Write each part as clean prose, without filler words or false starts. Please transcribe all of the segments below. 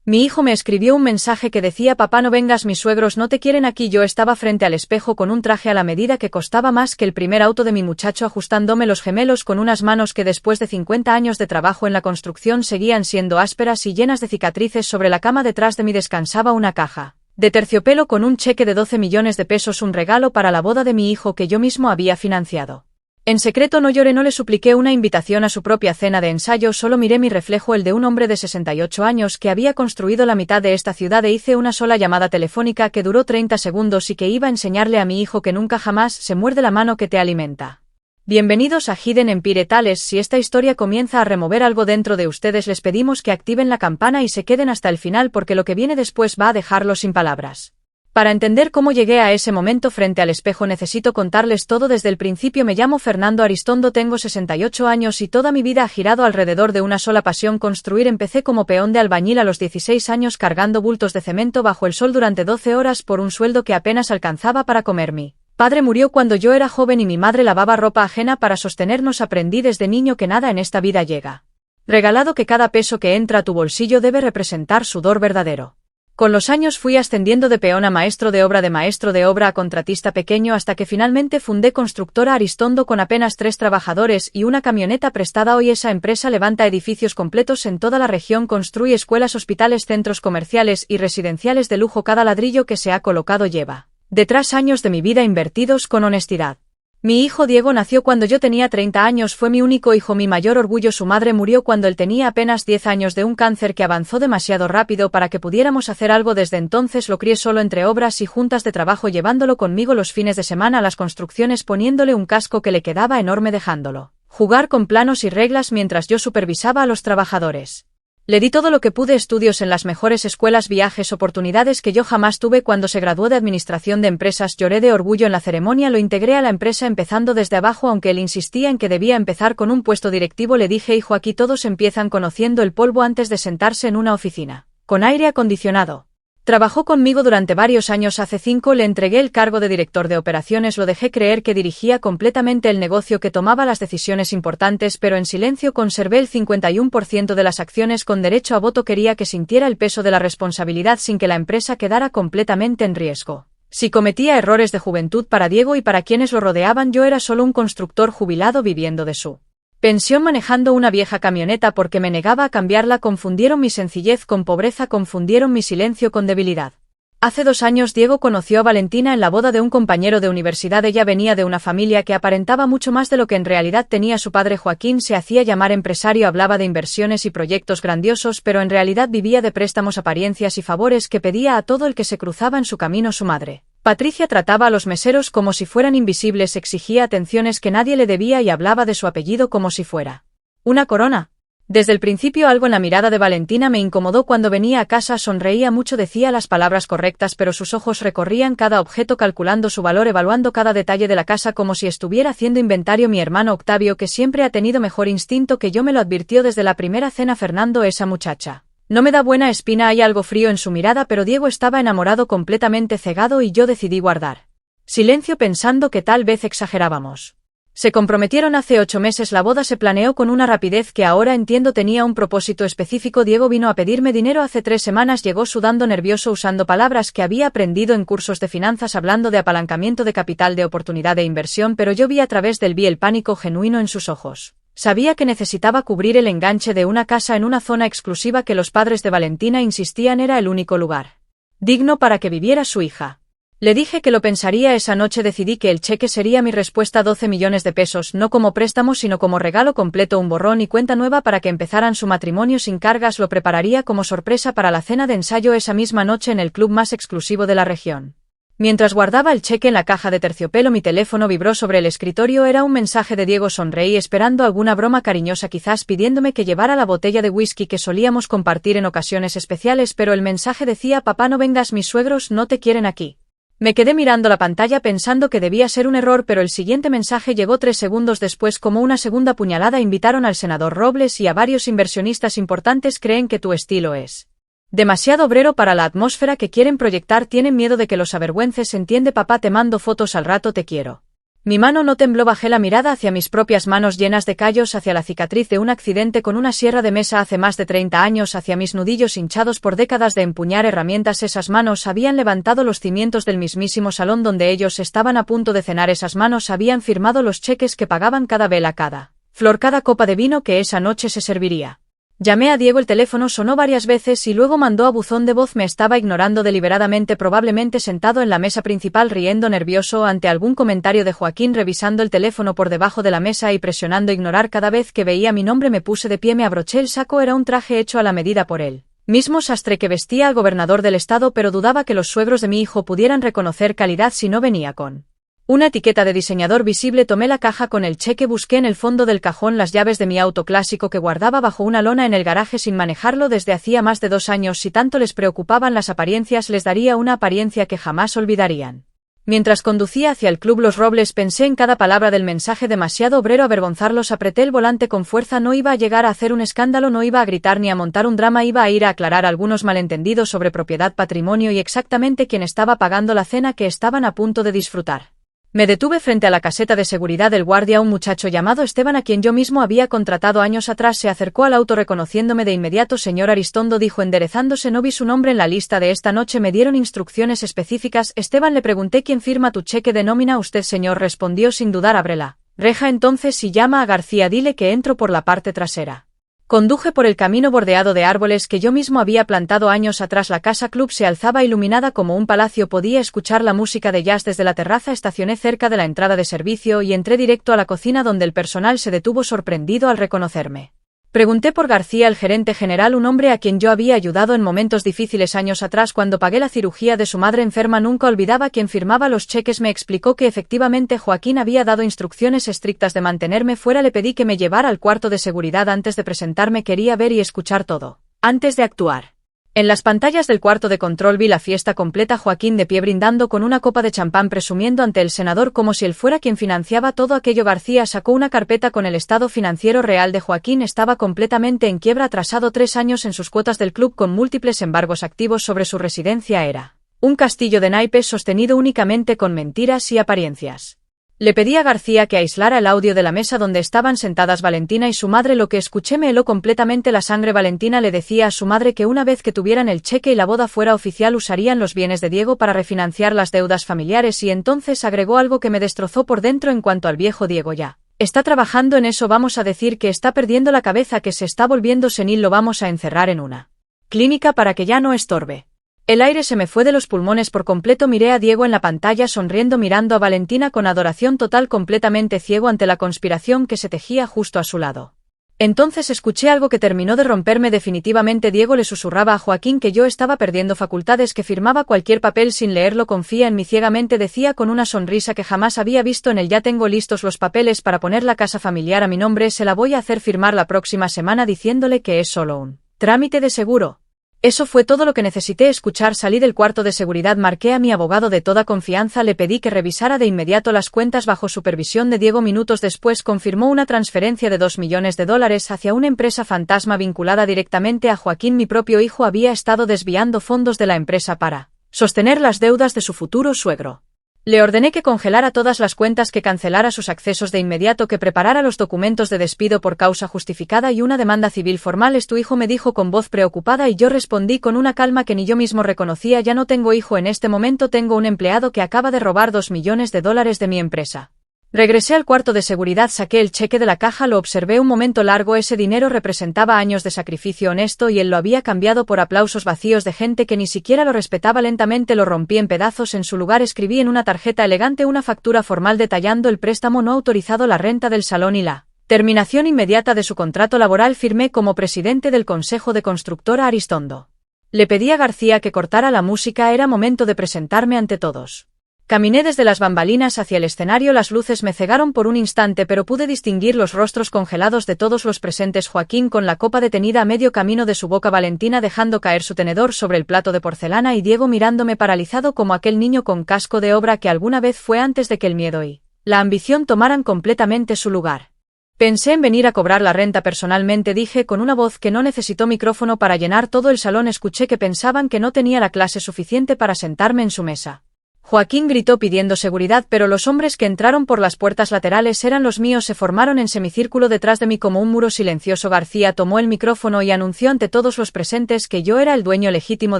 Mi hijo me escribió un mensaje que decía: papá, no vengas, mis suegros no te quieren aquí. Yo estaba frente al espejo con un traje a la medida que costaba más que el primer auto de mi muchacho, ajustándome los gemelos con unas manos que después de 50 años de trabajo en la construcción seguían siendo ásperas y llenas de cicatrices. Sobre la cama detrás de mí descansaba una caja de terciopelo con un cheque de 12 millones de pesos, un regalo para la boda de mi hijo que yo mismo había financiado. En secreto no lloré, no le supliqué una invitación a su propia cena de ensayo, solo miré mi reflejo, el de un hombre de 68 años que había construido la mitad de esta ciudad, e hice una sola llamada telefónica que duró 30 segundos y que iba a enseñarle a mi hijo que nunca jamás se muerde la mano que te alimenta. Bienvenidos a Hidden Empire Tales. Si esta historia comienza a remover algo dentro de ustedes, les pedimos que activen la campana y se queden hasta el final, porque lo que viene después va a dejarlos sin palabras. Para entender cómo llegué a ese momento frente al espejo necesito contarles todo desde el principio. Me llamo Fernando Aristondo, tengo 68 años y toda mi vida ha girado alrededor de una sola pasión: construir. Empecé como peón de albañil a los 16 años, cargando bultos de cemento bajo el sol durante 12 horas por un sueldo que apenas alcanzaba para comer. Mi padre murió cuando yo era joven y mi madre lavaba ropa ajena para sostenernos. Aprendí desde niño que nada en esta vida llega regalado, que cada peso que entra a tu bolsillo debe representar sudor verdadero. Con los años fui ascendiendo de peón a maestro de obra a contratista pequeño, hasta que finalmente fundé Constructora Aristondo con apenas 3 trabajadores y una camioneta prestada. Hoy esa empresa levanta edificios completos en toda la región, construye escuelas, hospitales, centros comerciales y residenciales de lujo. Cada ladrillo que se ha colocado lleva detrás años de mi vida invertidos con honestidad. Mi hijo Diego nació cuando yo tenía 30 años, fue mi único hijo, mi mayor orgullo. Su madre murió cuando él tenía apenas 10 años de un cáncer que avanzó demasiado rápido para que pudiéramos hacer algo. Desde entonces lo crié solo entre obras y juntas de trabajo, llevándolo conmigo los fines de semana a las construcciones, poniéndole un casco que le quedaba enorme, dejándolo jugar con planos y reglas mientras yo supervisaba a los trabajadores. Le di todo lo que pude: estudios en las mejores escuelas, viajes, oportunidades que yo jamás tuve. Cuando se graduó de administración de empresas lloré de orgullo en la ceremonia. Lo integré a la empresa empezando desde abajo, aunque él insistía en que debía empezar con un puesto directivo. Le dije: hijo, aquí todos empiezan conociendo el polvo antes de sentarse en una oficina con aire acondicionado. Trabajó conmigo durante varios años. Hace 5 le entregué el cargo de director de operaciones. Lo dejé creer que dirigía completamente el negocio, que tomaba las decisiones importantes, pero en silencio. Conservé el 51% de las acciones con derecho a voto. Quería que sintiera el peso de la responsabilidad sin que la empresa quedara completamente en riesgo. Si cometía errores de juventud, para Diego y para quienes lo rodeaban, yo era solo un constructor jubilado viviendo de su pensión, manejando una vieja camioneta porque me negaba a cambiarla. Confundieron mi sencillez con pobreza, confundieron mi silencio con debilidad. Hace 2 años Diego conoció a Valentina en la boda de un compañero de universidad. Ella venía de una familia que aparentaba mucho más de lo que en realidad tenía. Su padre Joaquín se hacía llamar empresario, hablaba de inversiones y proyectos grandiosos, pero en realidad vivía de préstamos, apariencias y favores que pedía a todo el que se cruzaba en su camino. Su madre Patricia trataba a los meseros como si fueran invisibles, exigía atenciones que nadie le debía y hablaba de su apellido como si fuera una corona. Desde el principio algo en la mirada de Valentina me incomodó. Cuando venía a casa sonreía mucho, decía las palabras correctas, pero sus ojos recorrían cada objeto calculando su valor, evaluando cada detalle de la casa como si estuviera haciendo inventario. Mi hermano Octavio, que siempre ha tenido mejor instinto que yo, me lo advirtió desde la primera cena: Fernando, esa muchacha no me da buena espina. Hay algo frío en su mirada, pero Diego estaba enamorado, completamente cegado, y yo decidí guardar silencio, pensando que tal vez exagerábamos. Se comprometieron hace 8 meses. La boda se planeó con una rapidez que ahora entiendo tenía un propósito específico. Diego vino a pedirme dinero hace 3 semanas. Llegó sudando, nervioso, usando palabras que había aprendido en cursos de finanzas, hablando de apalancamiento de capital, de oportunidad de inversión, pero yo vi a través del el pánico genuino en sus ojos. Sabía que necesitaba cubrir el enganche de una casa en una zona exclusiva que los padres de Valentina insistían era el único lugar digno para que viviera su hija. Le dije que lo pensaría. Esa noche decidí que el cheque sería mi respuesta: 12 millones de pesos, no como préstamo sino como regalo completo, un borrón y cuenta nueva para que empezaran su matrimonio sin cargas. Lo prepararía como sorpresa para la cena de ensayo esa misma noche en el club más exclusivo de la región. Mientras guardaba el cheque en la caja de terciopelo, mi teléfono vibró sobre el escritorio. Era un mensaje de Diego. Sonreí esperando alguna broma cariñosa, quizás pidiéndome que llevara la botella de whisky que solíamos compartir en ocasiones especiales, pero el mensaje decía: papá, no vengas, mis suegros no te quieren aquí. Me quedé mirando la pantalla pensando que debía ser un error, pero el siguiente mensaje llegó 3 segundos después como una segunda puñalada: invitaron al senador Robles y a varios inversionistas importantes. Creen que tu estilo es demasiado obrero para la atmósfera que quieren proyectar. Tienen miedo de que los avergüences. Entiende papá, te mando fotos al rato, te quiero. Mi mano no tembló, bajé la mirada hacia mis propias manos llenas de callos, hacia la cicatriz de un accidente con una sierra de mesa hace más de 30 años, hacia mis nudillos hinchados por décadas de empuñar herramientas. Esas manos habían levantado los cimientos del mismísimo salón donde ellos estaban a punto de cenar. Esas manos habían firmado los cheques que pagaban cada vela, cada flor, cada copa de vino que esa noche se serviría. Llamé a Diego, el teléfono sonó varias veces y luego mandó a buzón de voz. Me estaba ignorando deliberadamente, probablemente sentado en la mesa principal riendo nervioso ante algún comentario de Joaquín, revisando el teléfono por debajo de la mesa y presionando ignorar cada vez que veía mi nombre. Me puse de pie, me abroché el saco, era un traje hecho a la medida por él mismo sastre que vestía al gobernador del estado, pero dudaba que los suegros de mi hijo pudieran reconocer calidad si no venía con una etiqueta de diseñador visible. Tomé la caja con el cheque, busqué en el fondo del cajón las llaves de mi auto clásico que guardaba bajo una lona en el garaje sin manejarlo desde hacía más de 2 años. Si tanto les preocupaban las apariencias, les daría una apariencia que jamás olvidarían. Mientras conducía hacia el Club Los Robles pensé en cada palabra del mensaje. Demasiado obrero avergonzarlos. Apreté el volante con fuerza. No iba a llegar a hacer un escándalo, no iba a gritar ni a montar un drama, iba a ir a aclarar algunos malentendidos sobre propiedad, patrimonio y exactamente quién estaba pagando la cena que estaban a punto de disfrutar. Me detuve frente a la caseta de seguridad del guardia. Un muchacho llamado Esteban, a quien yo mismo había contratado años atrás, se acercó al auto reconociéndome de inmediato. Señor Aristondo, dijo enderezándose, no vi su nombre en la lista de esta noche. Me dieron instrucciones específicas. Esteban, le pregunté, ¿quién firma tu cheque de nómina? Usted, señor, respondió sin dudar. Abre la reja entonces y llama a García, dile que entro por la parte trasera. Conduje por el camino bordeado de árboles que yo mismo había plantado años atrás. La casa club se alzaba iluminada como un palacio. Podía escuchar la música de jazz desde la terraza. Estacioné cerca de la entrada de servicio y entré directo a la cocina, donde el personal se detuvo sorprendido al reconocerme. Pregunté por García, el gerente general, un hombre a quien yo había ayudado en momentos difíciles años atrás cuando pagué la cirugía de su madre enferma. Nunca olvidaba quién firmaba los cheques. Me explicó que efectivamente Joaquín había dado instrucciones estrictas de mantenerme fuera. Le pedí que me llevara al cuarto de seguridad antes de presentarme. Quería ver y escuchar todo antes de actuar. En las pantallas del cuarto de control vi la fiesta completa. Joaquín de pie brindando con una copa de champán, presumiendo ante el senador como si él fuera quien financiaba todo aquello. García sacó una carpeta con el estado financiero real de Joaquín. Estaba completamente en quiebra, atrasado 3 años en sus cuotas del club, con múltiples embargos activos sobre su residencia. Era un castillo de naipes sostenido únicamente con mentiras y apariencias. Le pedí a García que aislara el audio de la mesa donde estaban sentadas Valentina y su madre. Lo que escuché me heló completamente la sangre. Valentina le decía a su madre que una vez que tuvieran el cheque y la boda fuera oficial, usarían los bienes de Diego para refinanciar las deudas familiares, y entonces agregó algo que me destrozó por dentro. En cuanto al viejo Diego, ya está trabajando en eso. Vamos a decir que está perdiendo la cabeza, que se está volviendo senil. Lo vamos a encerrar en una clínica para que ya no estorbe. El aire se me fue de los pulmones por completo. Miré a Diego en la pantalla sonriendo, mirando a Valentina con adoración total, completamente ciego ante la conspiración que se tejía justo a su lado. Entonces escuché algo que terminó de romperme definitivamente. Diego le susurraba a Joaquín que yo estaba perdiendo facultades, que firmaba cualquier papel sin leerlo. Confía en mí ciegamente, decía con una sonrisa que jamás había visto en él. Ya tengo listos los papeles para poner la casa familiar a mi nombre. Se la voy a hacer firmar la próxima semana, diciéndole que es solo un trámite de seguro. Eso fue todo lo que necesité escuchar. Salí del cuarto de seguridad, marqué a mi abogado de toda confianza, le pedí que revisara de inmediato las cuentas bajo supervisión de Diego. Minutos después confirmó una transferencia de $2 millones hacia una empresa fantasma vinculada directamente a Joaquín. Mi propio hijo había estado desviando fondos de la empresa para sostener las deudas de su futuro suegro. Le ordené que congelara todas las cuentas, que cancelara sus accesos de inmediato, que preparara los documentos de despido por causa justificada y una demanda civil formal. ¿Es tu hijo?, me dijo con voz preocupada, y yo respondí con una calma que ni yo mismo reconocía. Ya no tengo hijo en este momento, tengo un empleado que acaba de robar $2 millones de mi empresa. Regresé al cuarto de seguridad, saqué el cheque de la caja, lo observé un momento largo. Ese dinero representaba años de sacrificio honesto y él lo había cambiado por aplausos vacíos de gente que ni siquiera lo respetaba. Lentamente lo rompí en pedazos. En su lugar escribí en una tarjeta elegante una factura formal detallando el préstamo no autorizado, la renta del salón y la terminación inmediata de su contrato laboral. Firmé como presidente del Consejo de Constructora Aristondo. Le pedí a García que cortara la música, era momento de presentarme ante todos. Caminé desde las bambalinas hacia el escenario. Las luces me cegaron por un instante, pero pude distinguir los rostros congelados de todos los presentes. Joaquín con la copa detenida a medio camino de su boca, Valentina dejando caer su tenedor sobre el plato de porcelana y Diego mirándome paralizado como aquel niño con casco de obra que alguna vez fue antes de que el miedo y la ambición tomaran completamente su lugar. Pensé en venir a cobrar la renta personalmente, dije con una voz que no necesitó micrófono para llenar todo el salón. Escuché que pensaban que no tenía la clase suficiente para sentarme en su mesa. Joaquín gritó pidiendo seguridad, pero los hombres que entraron por las puertas laterales eran los míos. Se formaron en semicírculo detrás de mí como un muro silencioso. García tomó el micrófono y anunció ante todos los presentes que yo era el dueño legítimo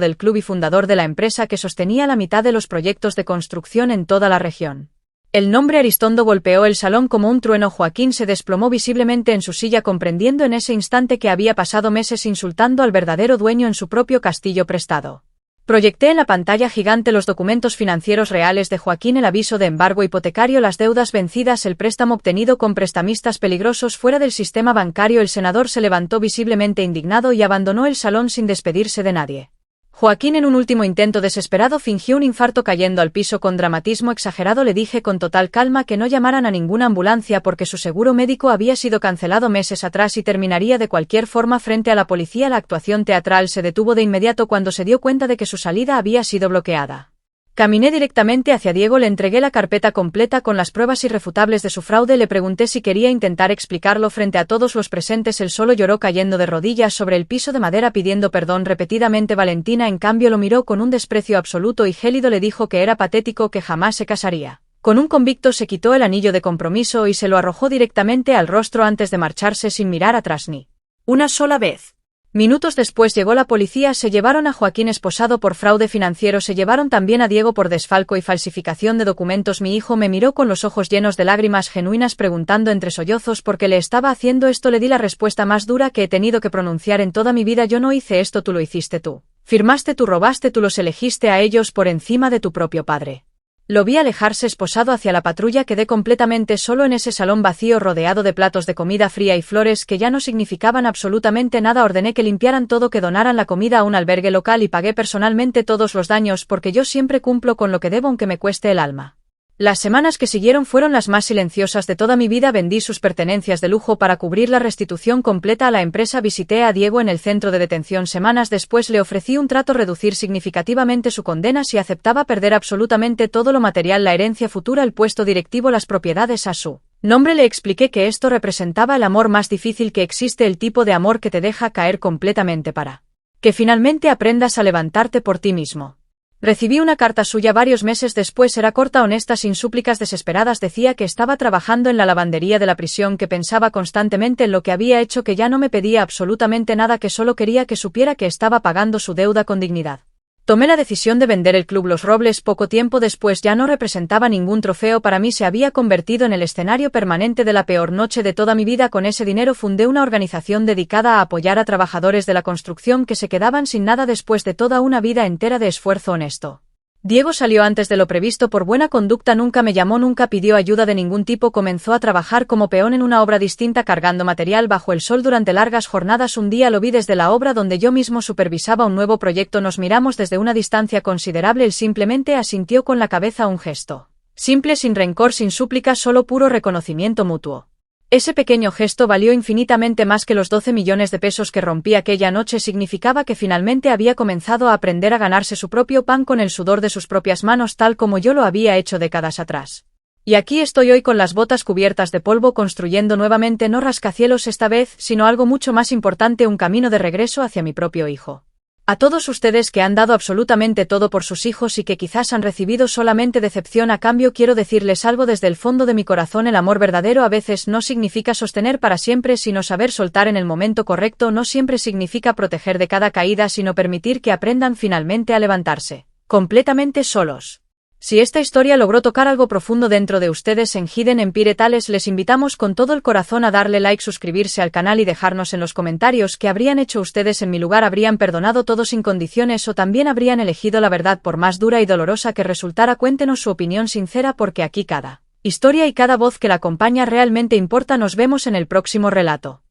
del club y fundador de la empresa que sostenía la mitad de los proyectos de construcción en toda la región. El nombre Aristondo golpeó el salón como un trueno. Joaquín se desplomó visiblemente en su silla, comprendiendo en ese instante que había pasado meses insultando al verdadero dueño en su propio castillo prestado. Proyecté en la pantalla gigante los documentos financieros reales de Joaquín, el aviso de embargo hipotecario, las deudas vencidas, el préstamo obtenido con prestamistas peligrosos fuera del sistema bancario. El senador se levantó visiblemente indignado y abandonó el salón sin despedirse de nadie. Joaquín, en un último intento desesperado, fingió un infarto cayendo al piso con dramatismo exagerado. Le dije con total calma que no llamaran a ninguna ambulancia porque su seguro médico había sido cancelado meses atrás y terminaría de cualquier forma frente a la policía. La actuación teatral se detuvo de inmediato cuando se dio cuenta de que su salida había sido bloqueada. Caminé directamente hacia Diego, le entregué la carpeta completa con las pruebas irrefutables de su fraude, le pregunté si quería intentar explicarlo frente a todos los presentes. Él solo lloró cayendo de rodillas sobre el piso de madera pidiendo perdón repetidamente. Valentina, en cambio, lo miró con un desprecio absoluto y gélido. Le dijo que era patético, que jamás se casaría con un convicto. Se quitó el anillo de compromiso y se lo arrojó directamente al rostro antes de marcharse sin mirar atrás ni una sola vez. Minutos después llegó la policía. Se llevaron a Joaquín esposado por fraude financiero. Se llevaron también a Diego por desfalco y falsificación de documentos. Mi hijo me miró con los ojos llenos de lágrimas genuinas preguntando entre sollozos por qué le estaba haciendo esto. Le di la respuesta más dura que he tenido que pronunciar en toda mi vida. Yo no hice esto, tú lo hiciste tú. Firmaste tú, robaste tú, los elegiste a ellos por encima de tu propio padre. Lo vi alejarse esposado hacia la patrulla. Quedé completamente solo en ese salón vacío rodeado de platos de comida fría y flores que ya no significaban absolutamente nada. Ordené que limpiaran todo, que donaran la comida a un albergue local y pagué personalmente todos los daños porque yo siempre cumplo con lo que debo aunque me cueste el alma. Las semanas que siguieron fueron las más silenciosas de toda mi vida. Vendí sus pertenencias de lujo para cubrir la restitución completa a la empresa. Visité a Diego en el centro de detención. Semanas después le ofrecí un trato: reducir significativamente su condena si aceptaba perder absolutamente todo lo material, la herencia futura, el puesto directivo, las propiedades a su nombre. Le expliqué que esto representaba el amor más difícil que existe, el tipo de amor que te deja caer completamente para que finalmente aprendas a levantarte por ti mismo. Recibí una carta suya varios meses después. Era corta, honesta, sin súplicas desesperadas. Decía que estaba trabajando en la lavandería de la prisión, que pensaba constantemente en lo que había hecho, que ya no me pedía absolutamente nada, que solo quería que supiera que estaba pagando su deuda con dignidad. Tomé la decisión de vender el Club Los Robles. Poco tiempo después ya no representaba ningún trofeo para mí, se había convertido en el escenario permanente de la peor noche de toda mi vida. Con ese dinero fundé una organización dedicada a apoyar a trabajadores de la construcción que se quedaban sin nada después de toda una vida entera de esfuerzo honesto. Diego salió antes de lo previsto por buena conducta. Nunca me llamó, nunca pidió ayuda de ningún tipo. Comenzó a trabajar como peón en una obra distinta, cargando material bajo el sol durante largas jornadas. Un día lo vi desde la obra donde yo mismo supervisaba un nuevo proyecto. Nos miramos desde una distancia considerable. Él simplemente asintió con la cabeza, un gesto simple, sin rencor, sin súplicas, solo puro reconocimiento mutuo. Ese pequeño gesto valió infinitamente más que los 12 millones de pesos que rompí aquella noche. Significaba que finalmente había comenzado a aprender a ganarse su propio pan con el sudor de sus propias manos, tal como yo lo había hecho décadas atrás. Y aquí estoy hoy con las botas cubiertas de polvo, construyendo nuevamente, no rascacielos esta vez, sino algo mucho más importante, un camino de regreso hacia mi propio hijo. A todos ustedes que han dado absolutamente todo por sus hijos y que quizás han recibido solamente decepción a cambio, quiero decirles algo desde el fondo de mi corazón: el amor verdadero a veces no significa sostener para siempre, sino saber soltar en el momento correcto. No siempre significa proteger de cada caída, sino permitir que aprendan finalmente a levantarse completamente solos. Si esta historia logró tocar algo profundo dentro de ustedes en Hidden Empire Tales, les invitamos con todo el corazón a darle like, suscribirse al canal y dejarnos en los comentarios qué habrían hecho ustedes en mi lugar. ¿Habrían perdonado todo sin condiciones o también habrían elegido la verdad por más dura y dolorosa que resultara? Cuéntenos su opinión sincera, porque aquí cada historia y cada voz que la acompaña realmente importa. Nos vemos en el próximo relato.